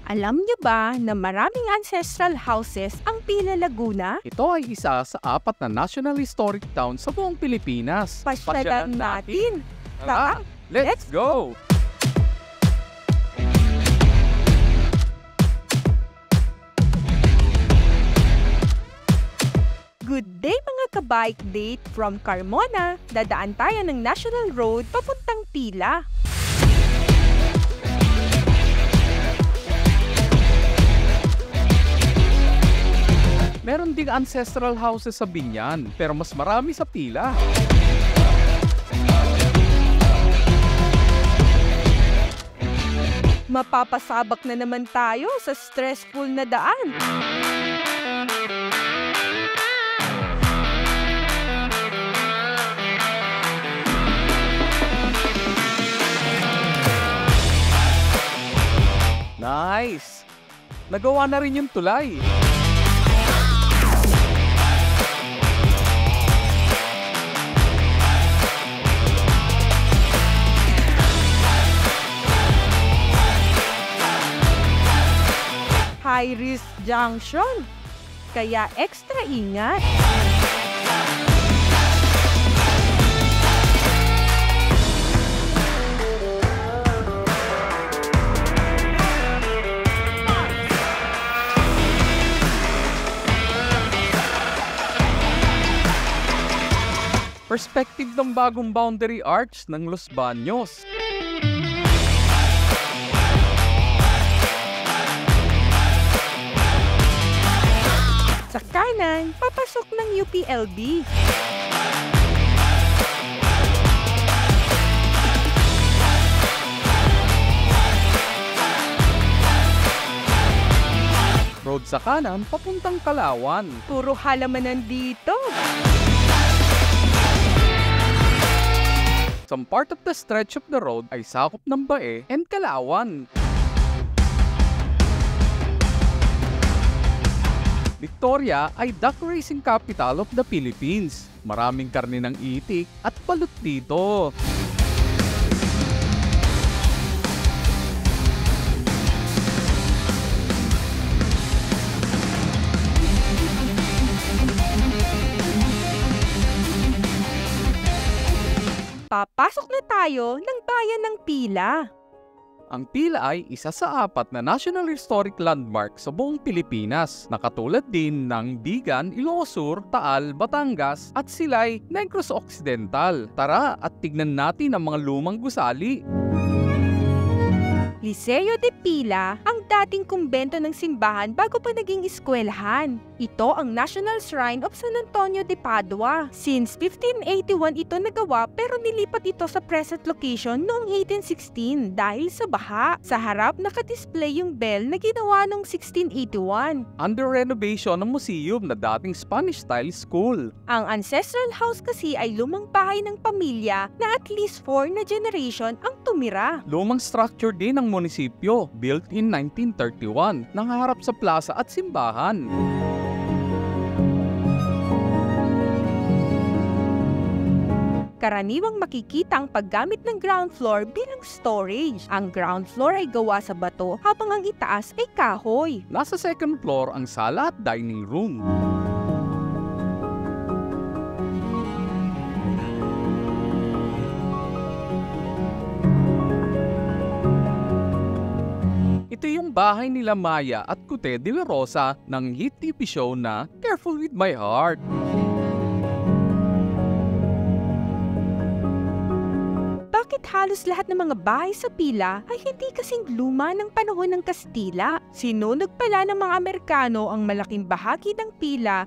Alam niyo ba na maraming ancestral houses ang Pila, Laguna? Ito ay isa sa 4 na National Historic Town sa buong Pilipinas. Pasyalan natin! Tara, let's go! Good day mga ka-bike date! From Carmona, dadaan tayo ng National Road papuntang Pila. Meron ding ancestral houses sa Binyan, pero mas marami sa Pila. Mapapasabak na naman tayo sa stressful na daan. Nice! Nagawa na rin yung tulay. High-risk junction, kaya extra ingat. Perspective ng bagong boundary arch ng Los Baños. Sa kanan, papasok ng UPLB. Road sa kanan, papuntang Kalawan. Puro halamanan dito. Some part of the stretch of the road ay sakop ng Bae and Kalawan. Victoria ay duck racing capital of the Philippines. Maraming karne ng itik at balut dito. Papasok na tayo ng bayan ng Pila. Ang Pila ay isa sa 4 na National Historic Landmark sa buong Pilipinas na katulad din ng Bigan, Ilocos, Taal, Batangas at Silay, Negros Occidental. Tara at tignan natin ang mga lumang gusali. Liceo de Pila ang dating kumbento ng simbahan bago pa naging eskwelahan. Ito ang National Shrine of San Antonio de Padua. Since 1581 ito nagawa pero nilipat ito sa present location noong 1816 dahil sa baha. Sa harap nakadisplay yung bell na ginawa noong 1681. Under renovation ng museum na dating Spanish-style school. Ang ancestral house kasi ay lumang bahay ng pamilya na at least 4 na generation ang tumira. Lumang structure din ng munisipyo, built in 1931, nangaharap sa plaza at simbahan. Karaniwang makikita ang paggamit ng ground floor bilang storage. Ang ground floor ay gawa sa bato habang ang itaas ay kahoy. Nasa second floor ang sala at dining room. Ito yung bahay nila Maya at Cute de la Rosa ng hit TV show na Careful with My Heart. Bakit halos lahat ng mga bahay sa Pila ay hindi kasing luma ng panahon ng Kastila? Sinunog pala ng mga Amerikano ang malaking bahagi ng Pila.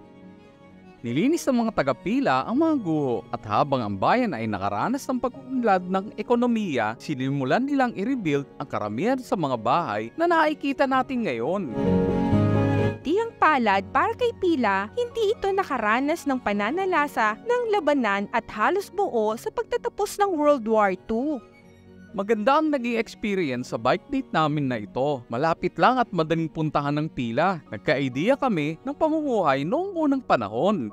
Nilinis ng mga taga-Pila ang mga guho at habang ang bayan ay nakaranas ng pag-unlad ng ekonomiya, sinimulan nilang i-rebuild ang karamihan sa mga bahay na nakikita natin ngayon. Di ang palad para kay Pila, hindi ito nakaranas ng pananalasa ng labanan at halos buo sa pagtatapos ng World War II. Maganda ang naging experience sa bike date namin na ito. Malapit lang at madaling puntahan ng Pila. Nagka-idea kami ng pamumuhay noong unang panahon.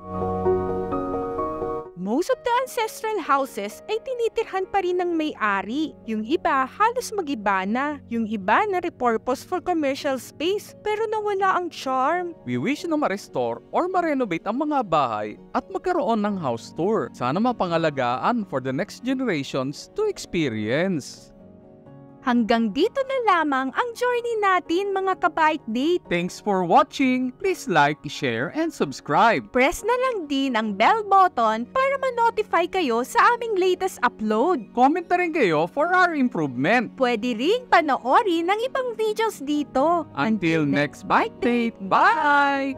Most of the ancestral houses ay tinitirhan pa rin ng may-ari. Yung iba halos mag-iba na. Yung iba na repurpose for commercial space pero nawala ang charm. We wish na ma-restore or ma-renovate ang mga bahay at magkaroon ng house tour. Sana mapangalagaan for the next generations to experience. Hanggang dito na lamang ang journey natin mga ka-Bike Date. Thanks for watching! Please like, share, and subscribe! Press na lang din ang bell button para ma-notify kayo sa aming latest upload. Comment na rin kayo for our improvement. Pwede ring panoorin ang ibang videos dito. Until next Bike Date, bye!